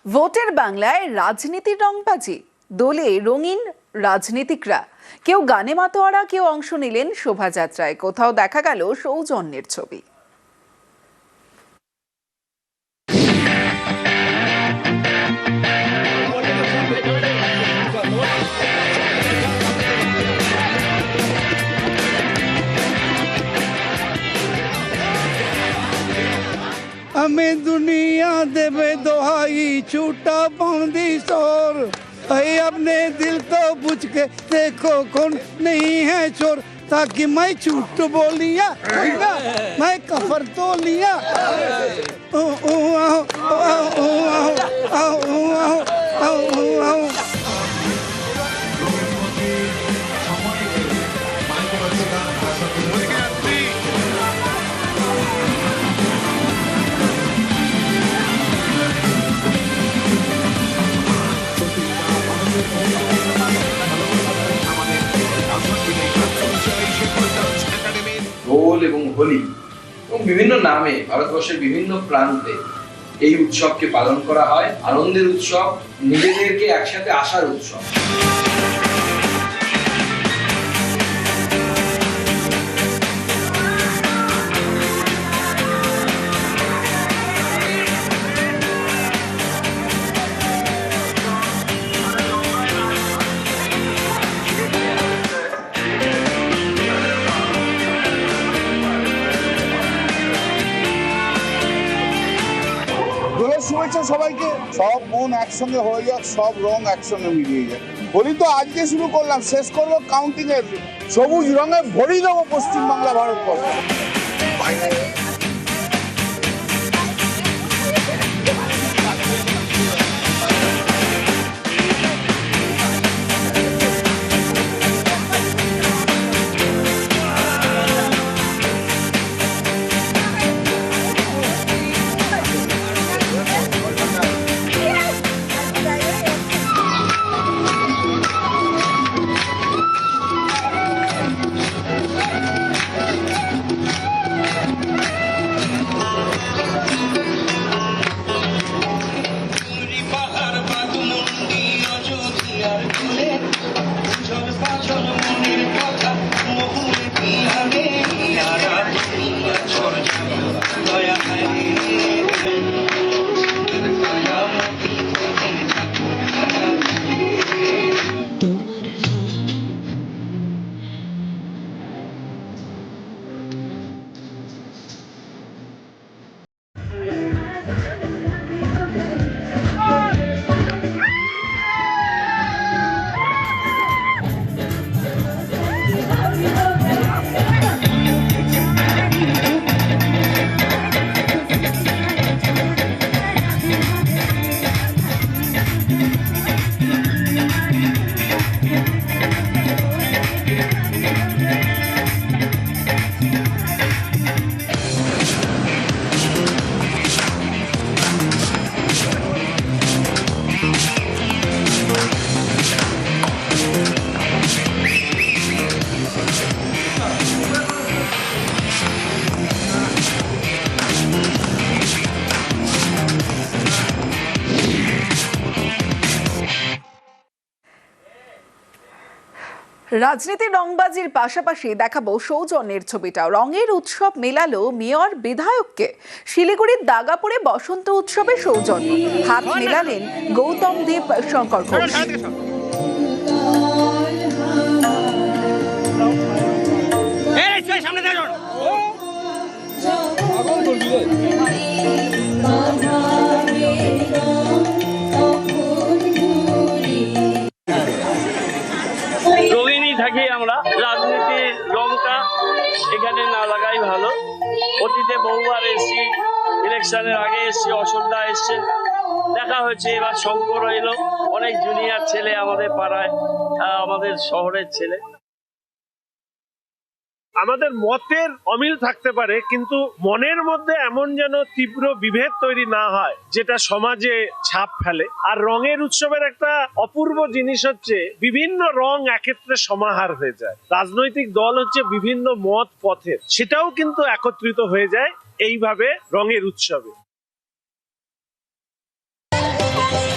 ভোটের বাংলায় রাজনীতির রংবাজি, দোলে রঙিন রাজনীতিকরা। কেউ গানে মাতোয়ারা, কেউ অংশ নিলেন শোভাযাত্রায়, কোথাও দেখা গেল সৌজন্যের ছবি। हमें दुनिया देवे दोहाई छूटा बंदी शोर, अपने दिल को पूछ के देखो कौन नहीं है चोर, ताकि मैं झूठ बोलिया मैं कफर तो लिया। দোল এবং হোলি এবং বিভিন্ন নামে ভারতবর্ষের বিভিন্ন প্রান্তে এই উৎসবকে পালন করা হয়। আনন্দের উৎসব, নিজেদেরকে একসাথে আসার উৎসব। শুভেচ্ছা সবাইকে। সব মন একসঙ্গে হয়ে যাক, সব রং একসঙ্গে মিলিয়ে যাক। হোলি তো আজকে শুরু করলাম, শেষ করবো কাউন্টিং এর সবুজ রঙে ভরিয়ে দেবো পশ্চিমবাংলা, ভারতবর্ষ। রাজনীতির রংবাজির পাশাপাশি দেখাবো সৌজন্যের ছবিটাও। রঙের উৎসব মেলালো মেয়র বিধায়ককে। শিলিগুড়ির দাগাপুরে বসন্ত উৎসবে সৌজন্য, হাত মেলালেন গৌতম দেব শঙ্কর ঘোষ। থাকি আমরা, রাজনীতির রংটা এখানে না লাগাই ভালো। অতীতে বহুবার এসছি, ইলেকশনের আগে এসছি, অসুবিধা এসছে, দেখা হয়েছে। এবার শঙ্কর এলো, অনেক জুনিয়র ছেলে আমাদের পাড়ায়, আমাদের শহরের ছেলে। আমাদের মতের অমিল থাকতে পারে, কিন্তু মনের মধ্যে এমন যেন তীব্র বিভেদ তৈরি না হয় যেটা সমাজে ছাপ ফেলে। আর রঙের উৎসবের একটা অপূর্ব জিনিস হচ্ছে বিভিন্ন রং একত্রে সমাহার হয়ে যায়। রাজনৈতিক দল হচ্ছে বিভিন্ন মত পথের, সেটাও কিন্তু একত্রিত হয়ে যায় এইভাবে রঙের উৎসবে।